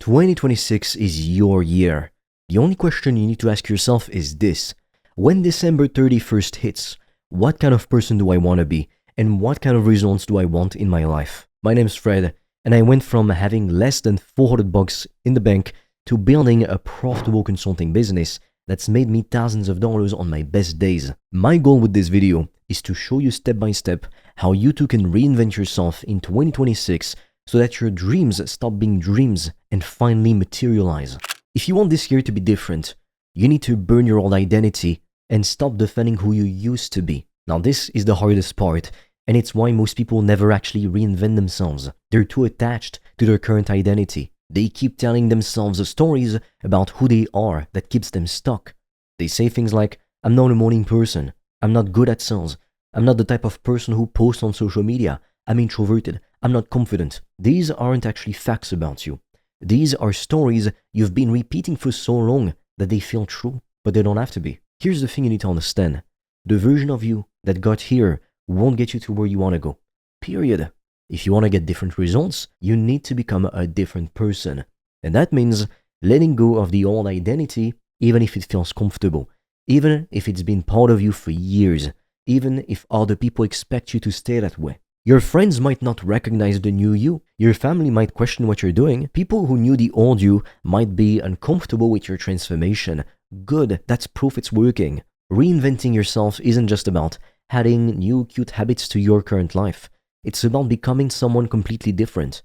2026 is your year. The only question you need to ask yourself is this: when December 31st hits, what kind of person do I want to be, and what kind of results do I want in my life? My name's Fred, and I went from having less than $400 in the bank to building a profitable consulting business that's made me thousands of dollars on my best days. My goal with this video is to show you step by step how you too can reinvent yourself in 2026 so that your dreams stop being dreams and finally materialize. If you want this year to be different, you need to burn your old identity and stop defending who you used to be. Now this is the hardest part, and it's why most people never actually reinvent themselves. They're too attached to their current identity. They keep telling themselves stories about who they are that keeps them stuck. They say things like, I'm not a morning person, I'm not good at sales, I'm not the type of person who posts on social media, I'm introverted, I'm not confident. These aren't actually facts about you. These are stories you've been repeating for so long that they feel true, but they don't have to be. Here's the thing you need to understand. The version of you that got here won't get you to where you want to go. Period. If you want to get different results, you need to become a different person. And that means letting go of the old identity, even if it feels comfortable, even if it's been part of you for years, even if other people expect you to stay that way. Your friends might not recognize the new you. Your family might question what you're doing. People who knew the old you might be uncomfortable with your transformation. Good, that's proof it's working. Reinventing yourself isn't just about adding new cute habits to your current life. It's about becoming someone completely different.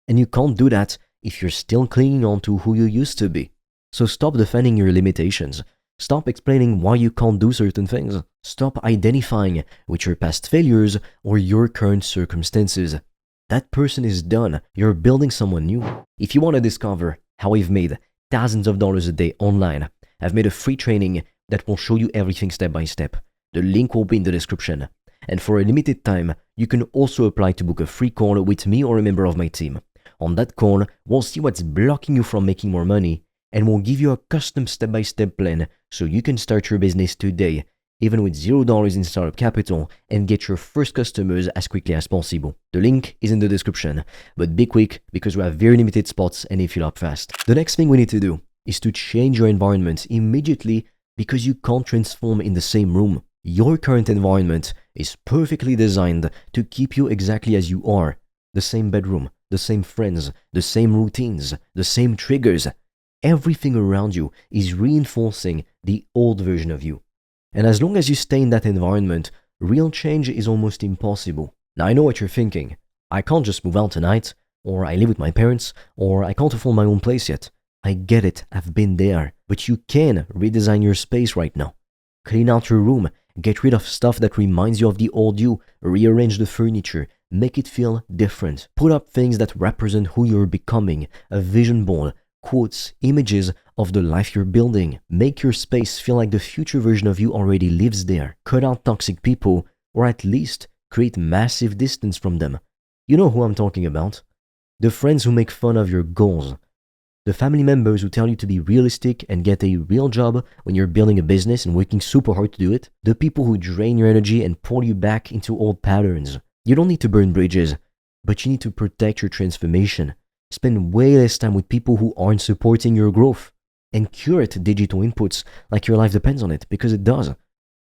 And you can't do that if you're still clinging on to who you used to be. So stop defending your limitations. Stop explaining why you can't do certain things. Stop identifying with your past failures or your current circumstances. That person is done. You're building someone new. If you want to discover how I've made thousands of dollars a day online, I've made a free training that will show you everything step by step. The link will be in the description. And for a limited time, you can also apply to book a free call with me or a member of my team. On that call, we'll see what's blocking you from making more money, and we'll give you a custom step-by-step plan so you can start your business today, even with $0 in startup capital, and get your first customers as quickly as possible. The link is in the description, but be quick because we have very limited spots and they fill up fast. The next thing we need to do is to change your environment immediately because you can't transform in the same room. Your current environment is perfectly designed to keep you exactly as you are. The same bedroom, the same friends, the same routines, the same triggers. Everything around you is reinforcing the old version of you. And as long as you stay in that environment, real change is almost impossible. Now I know what you're thinking. I can't just move out tonight, or I live with my parents, or I can't afford my own place yet. I get it, I've been there. But you can redesign your space right now. Clean out your room, get rid of stuff that reminds you of the old you, rearrange the furniture, make it feel different. Put up things that represent who you're becoming, a vision board, quotes, images of the life you're building. Make your space feel like the future version of you already lives there. Cut out toxic people, or at least create massive distance from them. You know who I'm talking about. The friends who make fun of your goals. The family members who tell you to be realistic and get a real job when you're building a business and working super hard to do it. The people who drain your energy and pull you back into old patterns. You don't need to burn bridges, but you need to protect your transformation. Spend way less time with people who aren't supporting your growth, and curate digital inputs like your life depends on it, because it does.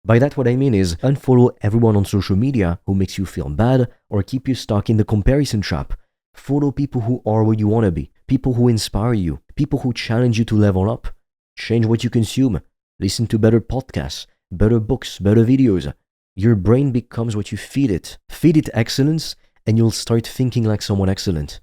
By that, what I mean is unfollow everyone on social media who makes you feel bad or keep you stuck in the comparison trap. Follow people who are where you want to be, people who inspire you, people who challenge you to level up. Change what you consume. Listen to better podcasts, better books, better videos. Your brain becomes what you feed it. Feed it excellence, and you'll start thinking like someone excellent.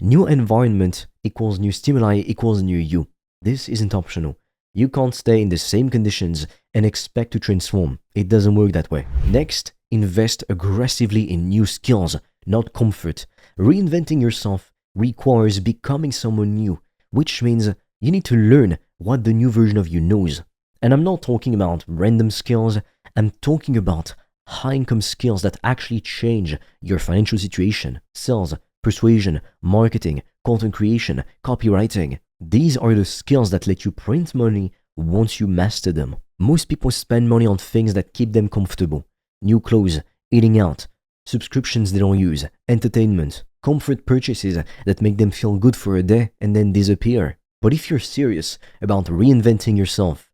New environment equals new stimuli equals new you. This isn't optional. You can't stay in the same conditions and expect to transform. It doesn't work that way. Next, invest aggressively in new skills, not comfort. Reinventing yourself requires becoming someone new, which means you need to learn what the new version of you knows. And I'm not talking about random skills. I'm talking about high-income skills that actually change your financial situation. Sales, persuasion, marketing, content creation, copywriting. These are the skills that let you print money once you master them. Most people spend money on things that keep them comfortable. New clothes, eating out, subscriptions they don't use, entertainment, comfort purchases that make them feel good for a day and then disappear. But if you're serious about reinventing yourself,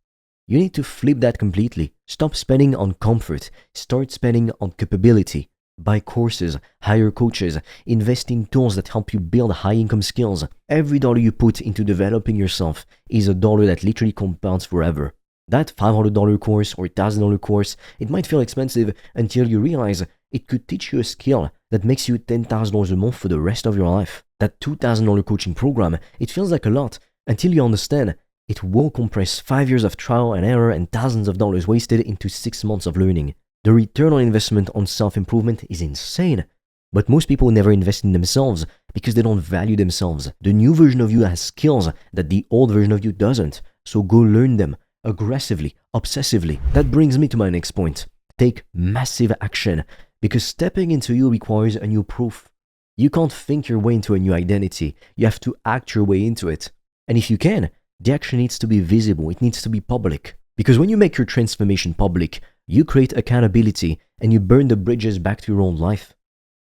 you need to flip that completely. Stop spending on comfort, start spending on capability. Buy courses, hire coaches, invest in tools that help you build high-income skills. Every dollar you put into developing yourself is a dollar that literally compounds forever. That $500 course or $1,000 course, it might feel expensive until you realize it could teach you a skill that makes you $10,000 a month for the rest of your life. That $2,000 coaching program, it feels like a lot until you understand it will compress 5 years of trial and error and thousands of dollars wasted into 6 months of learning. The return on investment on self-improvement is insane, but most people never invest in themselves because they don't value themselves. The new version of you has skills that the old version of you doesn't, so go learn them aggressively, obsessively. That brings me to my next point. Take massive action, because stepping into you requires a new proof. You can't think your way into a new identity, you have to act your way into it. And if you can, the action needs to be visible, it needs to be public. Because when you make your transformation public, you create accountability and you burn the bridges back to your own life.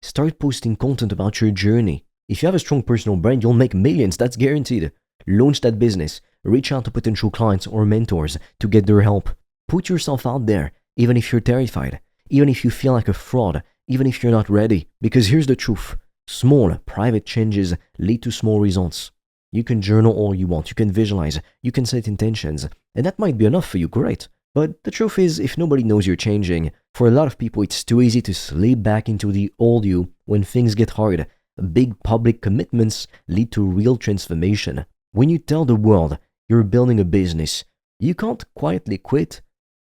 Start posting content about your journey. If you have a strong personal brand, you'll make millions, that's guaranteed. Launch that business. Reach out to potential clients or mentors to get their help. Put yourself out there, even if you're terrified, even if you feel like a fraud, even if you're not ready. Because here's the truth. Small, private changes lead to small results. You can journal all you want, you can visualize, you can set intentions, and that might be enough for you, great. But the truth is, if nobody knows you're changing, for a lot of people it's too easy to slip back into the old you when things get hard. Big public commitments lead to real transformation. When you tell the world you're building a business, you can't quietly quit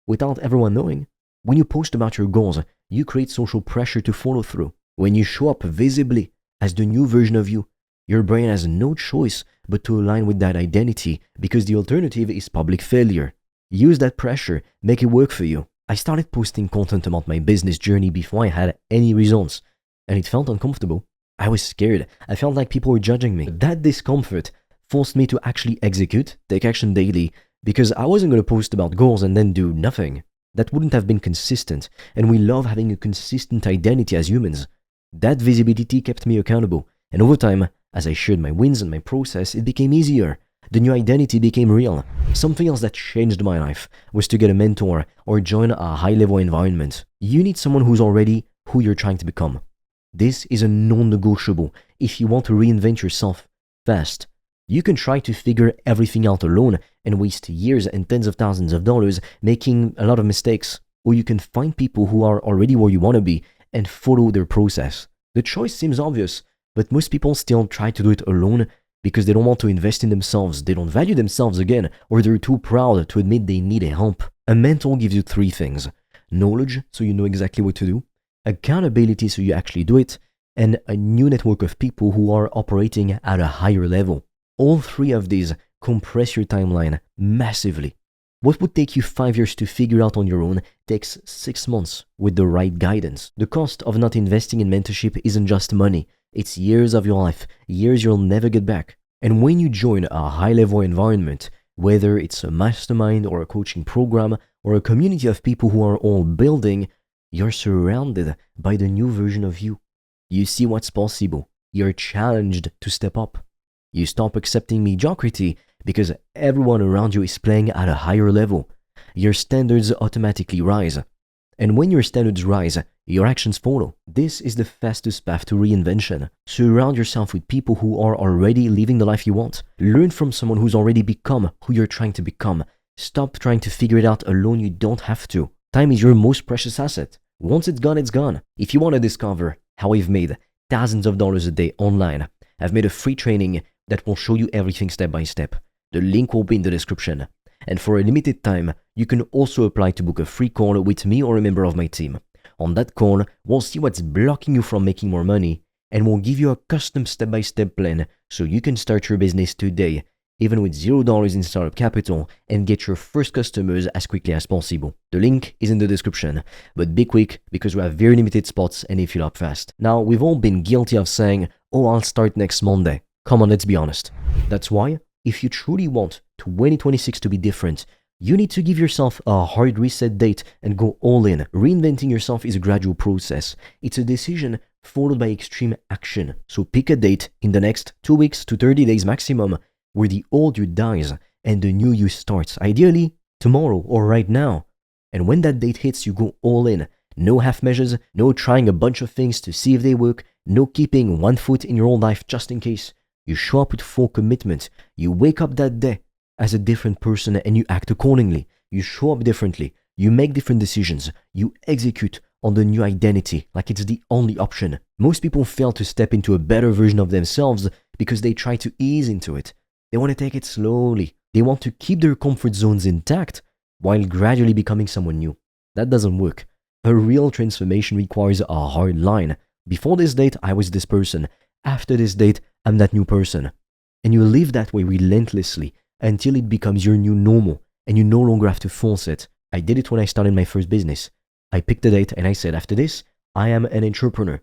without everyone knowing. When you post about your goals, you create social pressure to follow through. When you show up visibly as the new version of you, your brain has no choice but to align with that identity because the alternative is public failure. Use that pressure, make it work for you. I started posting content about my business journey before I had any results, and it felt uncomfortable. I was scared. I felt like people were judging me. That discomfort forced me to actually execute, take action daily, because I wasn't going to post about goals and then do nothing. That wouldn't have been consistent, and we love having a consistent identity as humans. That visibility kept me accountable, and over time, as I shared my wins and my process, it became easier. The new identity became real. Something else that changed my life was to get a mentor or join a high-level environment. You need someone who's already who you're trying to become. This is a non-negotiable if you want to reinvent yourself fast. You can try to figure everything out alone and waste years and tens of thousands of dollars making a lot of mistakes. Or you can find people who are already where you want to be and follow their process. The choice seems obvious, but most people still try to do it alone because they don't want to invest in themselves, they don't value themselves again, or they're too proud to admit they need help. A mentor gives you 3 things. Knowledge, so you know exactly what to do. Accountability, so you actually do it. And a new network of people who are operating at a higher level. All 3 of these compress your timeline massively. What would take you 5 years to figure out on your own takes 6 months with the right guidance. The cost of not investing in mentorship isn't just money. It's years of your life, years you'll never get back. And when you join a high-level environment, whether it's a mastermind or a coaching program or a community of people who are all building, you're surrounded by the new version of you. You see what's possible. You're challenged to step up. You stop accepting mediocrity because everyone around you is playing at a higher level. Your standards automatically rise. And when your standards rise, your actions follow. This is the fastest path to reinvention. Surround yourself with people who are already living the life you want. Learn from someone who's already become who you're trying to become. Stop trying to figure it out alone, you don't have to. Time is your most precious asset. Once it's gone, it's gone. If you want to discover how I've made thousands of dollars a day online, I've made a free training that will show you everything step by step. The link will be in the description. And for a limited time, you can also apply to book a free call with me or a member of my team. On that call, we'll see what's blocking you from making more money, and we'll give you a custom step-by-step plan so you can start your business today, even with $0 in startup capital, and get your first customers as quickly as possible. The link is in the description, but be quick because we have very limited spots and they fill up fast. Now, we've all been guilty of saying, "Oh, I'll start next Monday." Come on, let's be honest. That's why, if you truly want 2026 to be different, you need to give yourself a hard reset date and go all in. Reinventing yourself is a gradual process. It's a decision followed by extreme action. So pick a date in the next 2 weeks to 30 days maximum where the old you dies and the new you starts, ideally tomorrow or right now. And when that date hits, you go all in. No half measures, no trying a bunch of things to see if they work, no keeping one foot in your old life just in case. You show up with full commitment. You wake up that day as a different person and you act accordingly. You show up differently. You make different decisions. You execute on the new identity like it's the only option. Most people fail to step into a better version of themselves because they try to ease into it. They want to take it slowly. They want to keep their comfort zones intact while gradually becoming someone new. That doesn't work. A real transformation requires a hard line. Before this date, I was this person. After this date, I'm that new person. And you live that way relentlessly until it becomes your new normal and you no longer have to force it. I did it when I started my first business. I picked a date and I said, after this, I am an entrepreneur.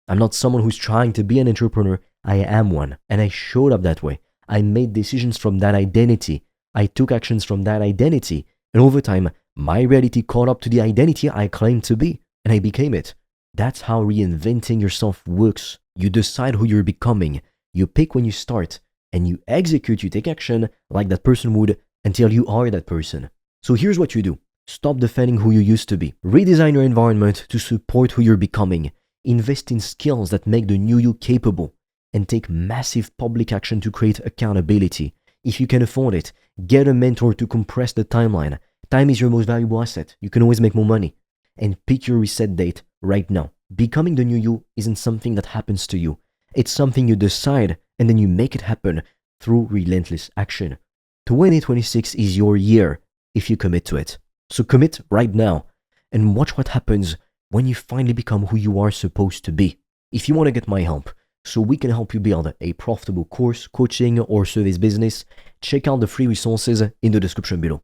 I'm not someone who's trying to be an entrepreneur. I am one. And I showed up that way. I made decisions from that identity. I took actions from that identity. And over time, my reality caught up to the identity I claimed to be. And I became it. That's how reinventing yourself works. You decide who you're becoming. You pick when you start. And you execute, you take action like that person would until you are that person. So here's what you do. Stop defending who you used to be. Redesign your environment to support who you're becoming. Invest in skills that make the new you capable. And take massive public action to create accountability. If you can afford it, get a mentor to compress the timeline. Time is your most valuable asset. You can always make more money. And pick your reset date right now. Becoming the new you isn't something that happens to you. It's something you decide and then you make it happen through relentless action. 2026 is your year if you commit to it. So commit right now and watch what happens when you finally become who you are supposed to be. If you want to get my help, so we can help you build a profitable course, coaching, or service business, check out the free resources in the description below.